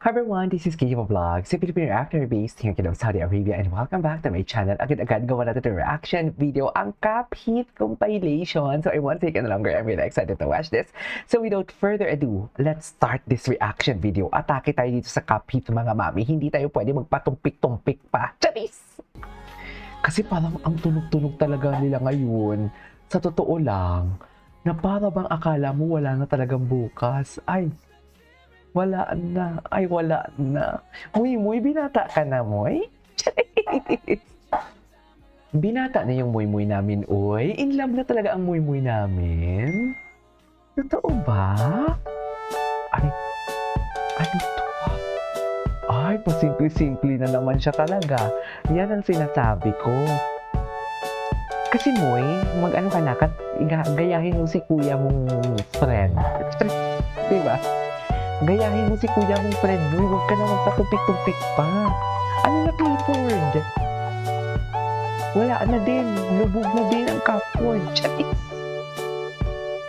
Hi everyone, this is Kiki Vlog, si Filipino actor based here in Saudi Arabia, and welcome back to my channel. Agad-agad gawa natin ng reaction video, ang Cup Heat compilation. So I won't take any longer, I'm really excited to watch this. So without further ado, let's start this reaction video. Atake tayo dito sa Cup Heat mga mami, hindi tayo pwede magpatumpik-tumpik pa. Charis! Kasi parang ang tunog-tunog talaga nila ngayon, sa totoo lang, na para bang akala mo wala na talagang bukas. Ay, wala na. Ay, wala na. Muy, binata ka na, Muy? Binata na yung muy namin, oy. In love na talaga ang muy namin. Totoo ba? Ay, ano to? Ay, pasimple-simple na naman siya talaga. Yan ang sinasabi ko. Kasi, Muy, mag-ano ka na, gayahin mo si kuya mong friend. Diba? Gayahin mo si kuya mong friend mo, huwag ka na magpatumpik-tumpik pa. Ano na, Clifford? Wala na din, lubog na din ang Clifford. Charis.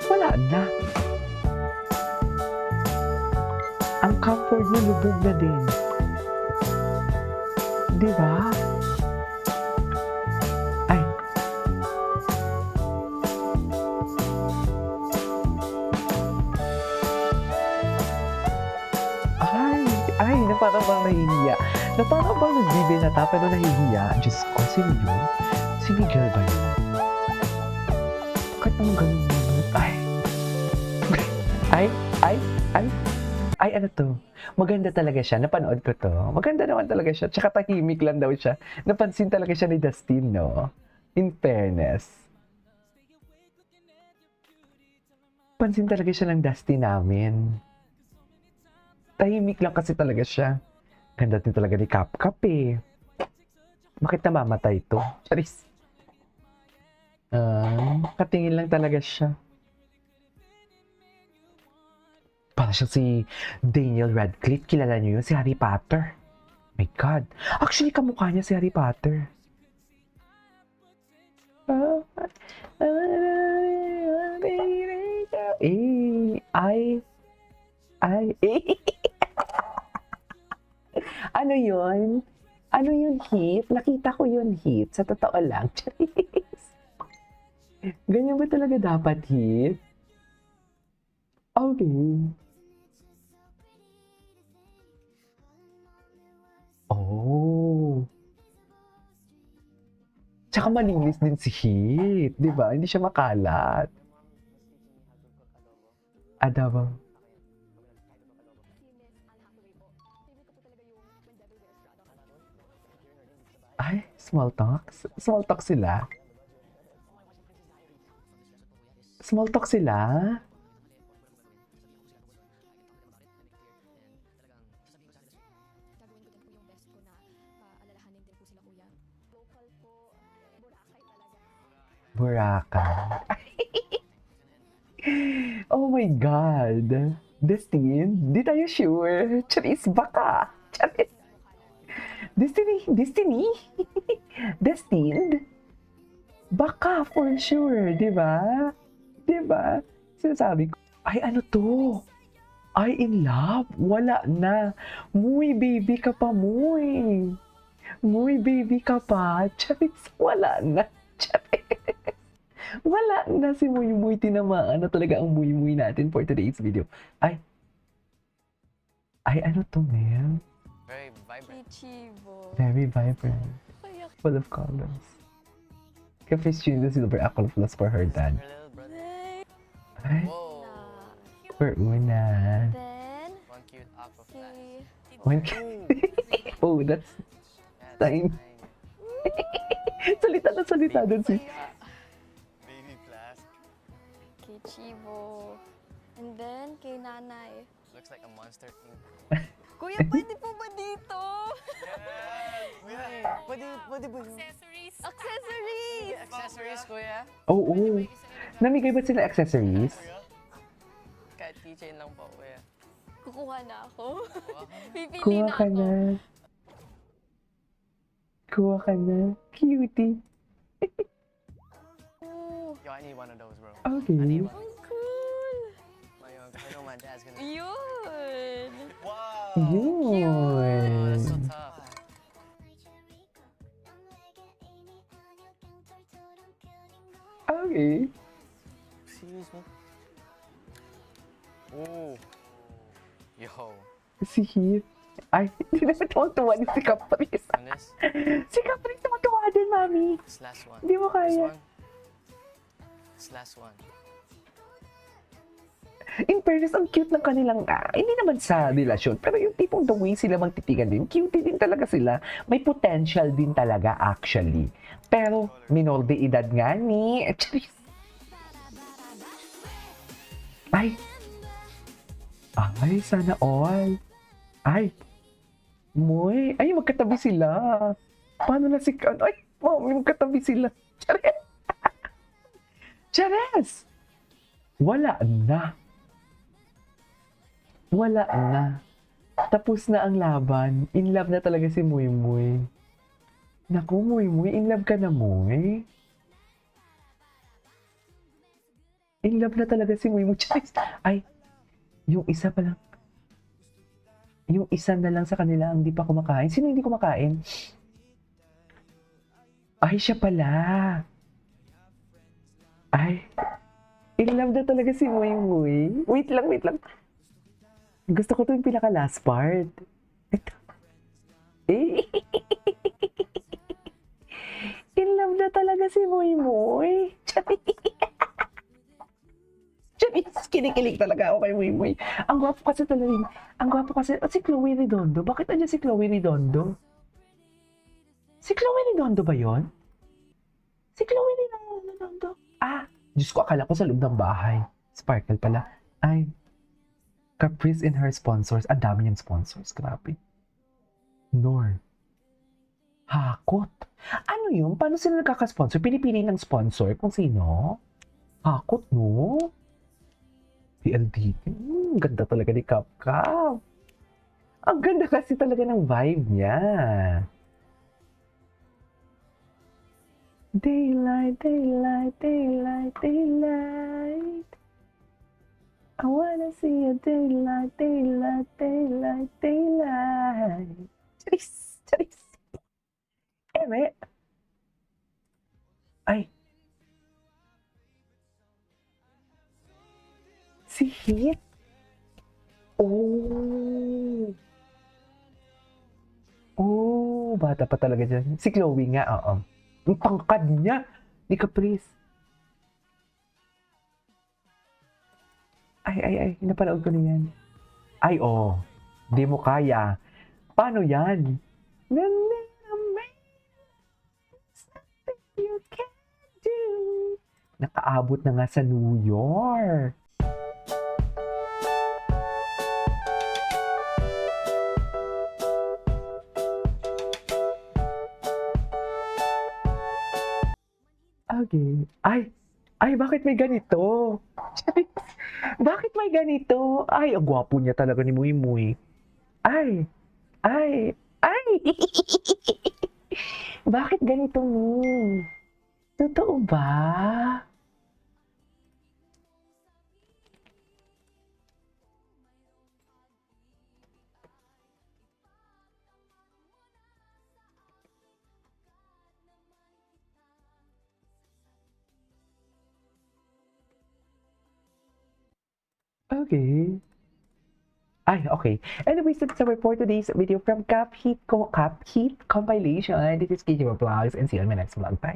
Wala na. Ang Clifford mo lubog na din. Diba? Ay. Ay, na parang bang nahihiya. Na parang bang nagbibinata pero nahihiya. Diyos ko, sino yun? Si Miguel ba yun? Bakit naman ganun yun? Ay, ano to? Maganda talaga siya. Napanood ko to. Maganda naman talaga siya. Tsaka tahimik lang daw siya. Napansin talaga siya ni Dustin, no? In fairness. Pansin talaga siya ng Dustin namin. Tahimik lang kasi talaga siya. Ganda din talaga ni Cap eh. Bakit namamatay to? Charis. Katingin lang talaga siya. Para siya si Daniel Radcliffe. Kilala niyo yun? Si Harry Potter. My God. Actually, kamukha niya si Harry Potter. Ano yun? Ano yun, Heat? Nakita ko yun, Heat. Sa totoo lang. Charis. Ganyan ba talaga dapat, Heat? Okay. Oh. Tsaka malinis din si Heat, di ba? Hindi siya makalat. Adobo. Ay, small talks? Small talk sila? Small talk sila? Boracay. Oh my God. Destin? Di tayo sure. Charis, baka. Charis. Destiny? Destined? Baka for sure, di ba? Di ba? Sinasabi ko, ay ano to? Ay in love? Wala na. Muy baby ka pa, muy. Muy baby ka pa. Charis, wala na. Charis. Wala na si Muy tinamaan na talaga ang Muy natin for today's video. Ay, ano to, Mel? Very vibrant. Chivo. Very vibrant. Kayak Full of colors. Ka-fishing the silver aqua for her dad. Her little brother. Ay, Whoa. for una. Then, One cute aqua si... flash. When oh, that's That's time. tiny. salita dun si... Baby flask. Kay Chivo. And then, kay Nanay. Looks like a monster ink. Kuya, pwede po ba dito? Kuya, pwede ba yung Accessories! accessories, kuya? Oo. Namigay ba sila accessories? Kahit keychain lang po, kuya. Kukuha na ako. Pipili Kuha na ka ako. na. Kuha ka na. Cutie. Oh, Yo, I need one of those, bro. Okay. I need one. ang cool! I know my on, Dad's gonna. Yun! Wow. Yun. That's so tough. Okay. Excuse me. Oh. Yo. Si Heath. Ay, hindi naman tuwa ni si Caprice. On this. Si Caprice naman tuwa din, Mami. This last one. Hindi mo This kaya. one. This last one. In fairness, ang cute ng kanilang, hindi naman sa relasyon, pero yung tipong the way sila magtitigan din, cute din talaga sila. May potential din talaga, actually. Pero, minor de edad nga ni... Charis. Ay! Ay, sana all. Ay! Moy! Ay, magkatabi sila. Paano na si... Ay, mami, magkatabi sila. Charis! Charis! Wala na. Wala na. Tapos na ang laban. In love na talaga si Muy Muy. Naku, Muy Muy, in love ka na, Muy. In love na talaga si Muy Muy. Charis! Ay, yung isa pa lang. Yung isa na lang sa kanila ang hindi pa kumakain. Sino hindi kumakain? Ay, siya pala. Ay, in love na talaga si Muy Muy. Wait lang, wait lang. Gusto ko to yung pinaka last part. Ito. Eh. In love na talaga si Muy Muy. Charis, kinikilig talaga ako kay Muy Muy. Ang gwapo kasi talaga. Ang gwapo kasi. Si Chloe Redondo. Bakit andyan si Chloe Redondo? Si Chloe Redondo ba yon? Si Chloe Redondo. Ah, Diyos ko, akala ko sa loob ng bahay. Sparkle pala. Ay, Caprice and her sponsors. Ang dami niyang sponsors. Grabe. Nor. Hakot. Ano yun? Paano sila nagkaka-sponsor? Pinipili ng sponsor kung sino? Hakot, no? PLDT. Ganda talaga ni Kapkap. Ang ganda kasi talaga ng vibe niya. Daylight, daylight, daylight, daylight. I wanna see a daylight, daylight, daylight, daylight. Charis, charis. Eme. Ay. Si Heath. Oh. Oh, bata pa talaga dyan. Si Chloe nga, oo. Ang tangkad niya. Ni Caprice. Ay, napanood ko na yan. Ay, oh. Di mo kaya. Paano yan? You can do. Nakaabot na nga sa New York. Okay. Ay, bakit may ganito? Bakit may ganito? Ay, ang gwapo niya talaga ni Muy Muy. Ay! Bakit ganito mo? Totoo ba? Okay. Ay, okay. Anyways, that's our for today's video from Cap Heat Compilation. This is KJ Vlogs and see you on my next vlog. Bye!